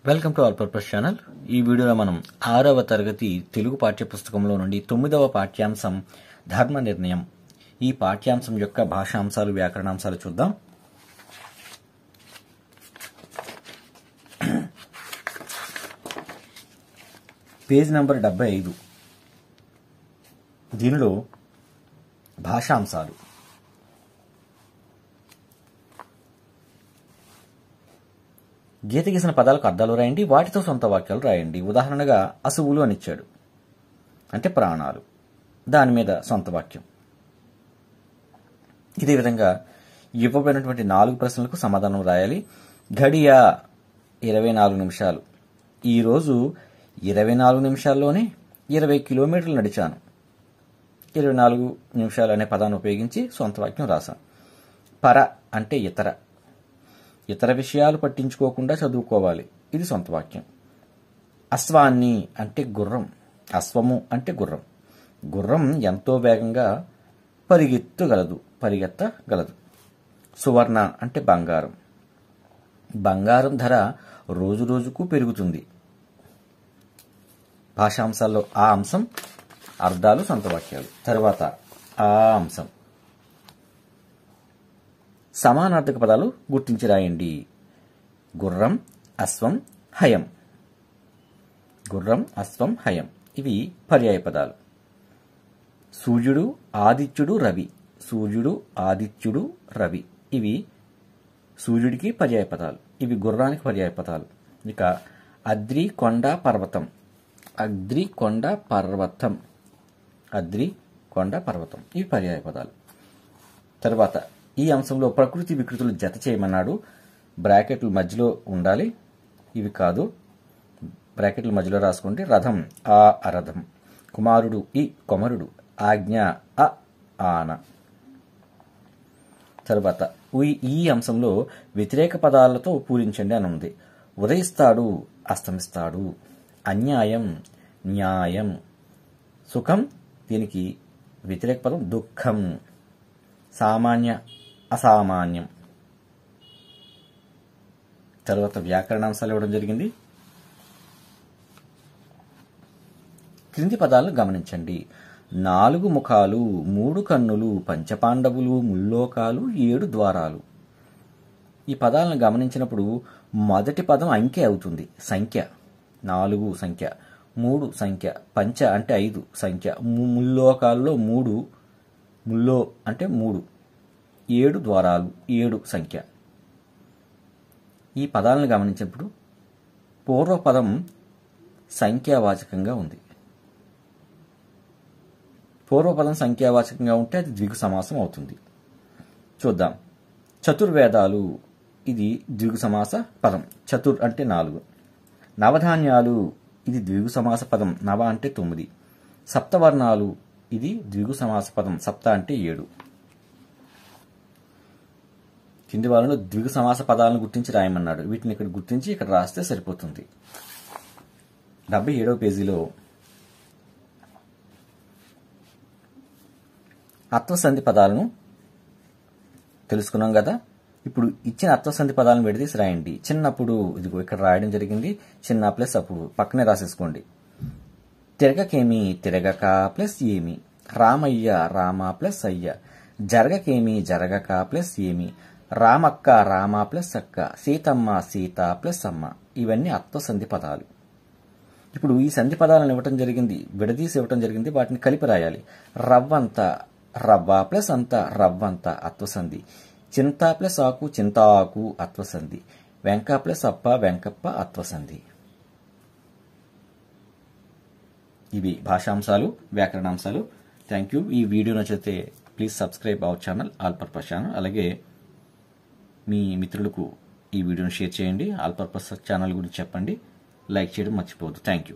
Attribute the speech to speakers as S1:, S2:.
S1: Welcome to all purpose channel. ఈ వీడియోలో మనం 6వ తరగతి తెలుగు పాఠ్యపుస్తకంలో నుండి 9వ పాఠ్యాంశం ధర్మ నిర్ణయం. ఈ పాఠ్యాంశం యొక్క భాషాంశాలు, వ్యాకరణాంశాలు చూద్దాం. Page number 75. దీనిలో భాషాంశాలు. గీత గీసిన పదాలకు అర్థాలు రాయండి, వాటితో సొంత వాక్యాలు రాయండి. ఉదాహరణగా అసువులు అని ఇచ్చాడు, అంటే ప్రాణాలు, దాని మీద సొంత వాక్యం. ఇదే విధంగా ఇవ్వబడినటువంటి 4 ప్రశ్నలకు సమాధానం రాయాలి. గడియ 24 నిమిషాలు. ఈరోజు 24 నిమిషాల్లోనే 20 కిలోమీటర్లు నడిచాను. 24 నిమిషాలు అనే పదాన్ని ఉపయోగించి సొంత వాక్యం రాశాను. పర అంటే ఇతర విషయాలు పట్టించుకోకుండా చదువుకోవాలి. ఇది సొంత వాక్యం. అశ్వాన్ని అంటే గుర్రం. అశ్వము అంటే గుర్రం. గుర్రం ఎంతో వేగంగా పరిగెత్తగలదు. సువర్ణ అంటే బంగారం. బంగారం ధర రోజు రోజుకు పెరుగుతుంది. భాషాంశాల్లో ఆ అంశం, అర్థాలు, సొంత వాక్యాలు. తర్వాత ఆ అంశం సమానార్థక పదాలు గుర్తించి రాయండి. గుర్రం, అశ్వం, హయం. గుర్రం, అశ్వం, హయం ఇవి పర్యాయ పదాలు. సూర్యుడు, ఆదిత్యుడు, రవి. సూర్యుడు, ఆదిత్యుడు, రవి ఇవి సూర్యుడికి పర్యాయ పదాలు. ఇవి గుర్రానికి పర్యాయ పదాలు. ఇక అద్రి, కొండ, పర్వతం. అద్రి, కొండ, పర్వతం. అద్రి, కొండ, పర్వతం ఇవి పర్యాయ పదాలు. తర్వాత ఈ అంశంలో ప్రకృతి వికృతులు జత చేయమన్నాడు. బ్రాకెట్లు మధ్యలో ఉండాలి, ఇవి కాదు. బ్రాకెట్లు మధ్యలో రాసుకోండి. రథం, ఆ అరథం. కుమారుడు, ఈ కొమరుడు. ఆజ్ఞ, అ ఆన. తర్వాత ఈ అంశంలో వ్యతిరేక పదాలతో పూరించండి అని ఉంది. ఉదయిస్తాడు, అస్తమిస్తాడు. అన్యాయం, న్యాయం. సుఖం, దీనికి వ్యతిరేక పదం దుఃఖం. సామాన్య, అసామాన్యం. తర్వాత వ్యాకరణాంశాలు ఇవ్వడం జరిగింది. క్రింది పదాలను గమనించండి. 4 ముఖాలు, 3 కన్నులు, పంచపాండవులు, ముల్లోకాలు, 7 ద్వారాలు. ఈ పదాలను గమనించినప్పుడు మొదటి పదం అంకె అవుతుంది, సంఖ్య. 4 సంఖ్య, 3 సంఖ్య, పంచ అంటే 5 సంఖ్య, ముల్లోకాల్లో 3, ముల్లో అంటే 3, 7 ద్వారాలు 7 సంఖ్య. ఈ పదాలను గమనించినప్పుడు పూర్వపదం సంఖ్యావాచకంగా ఉంది. పూర్వపదం సంఖ్యావాచకంగా ఉంటే అది ద్విగు సమాసం అవుతుంది. చూద్దాం. చతుర్వేదాలు, ఇది ద్విగు సమాస పదం. చతుర్ అంటే 4. నవధాన్యాలు, ఇది ద్విగు సమాస పదం. నవ అంటే 9. సప్తవర్ణాలు, ఇది ద్విగు సమాస పదం. సప్త అంటే 7. కింది వాళ్ళలో ద్విగు సమాస పదాలను గుర్తించి రాయమన్నాడు. వీటిని ఇక్కడ గుర్తించి ఇక్కడ రాస్తే సరిపోతుంది. 77వ పేజీలో అత్వసంధి పదాలను తెలుసుకున్నాం కదా. ఇప్పుడు ఇచ్చిన అత్వసంధి పదాలను విడదీసి రాయండి. చిన్నప్పుడు, ఇదిగో ఇక్కడ రాయడం జరిగింది. చిన్న ప్లస్ అప్పుడు పక్కనే రాసేసుకోండి. తిరగకేమి, తిరగక ప్లస్ ఏమి. రామయ్య, రామ ప్లస్ అయ్య. జరగకేమి, జరగక ప్లస్ ఏమి. రామక్క, రామ ప్లస్ అక్క. సీతమ్మ, సీత ప్లస్ అమ్మ. ఇవన్నీ అత్వసంధి పదాలు. ఇప్పుడు ఈ సంధి పదాలను ఇవ్వటం జరిగింది, విడదీసి ఇవ్వటం జరిగింది. వాటిని కలిపి రాయాలి. రవ్వంత, రవ్వ ప్లస్ అంత, రవ్వంత అత్వసంధి. చింత ప్లస్ ఆకు, చింతాకు అత్వసంధి. వెంక ప్లస్ అప్ప, వెంకప్ప అత్వసంధి. ఇవి భాషాంశాలు, వ్యాకరణాంశాలు. Thank you. ఈ వీడియో నచ్చితే please subscribe our channel, all purpose channel. అలాగే మీ మిత్రులకు ఈ వీడియోను షేర్ చేయండి. ఆల్ పర్పస్ ఛానల్ గురించి చెప్పండి. లైక్ చేయడం మర్చిపోవద్దు. Thank you.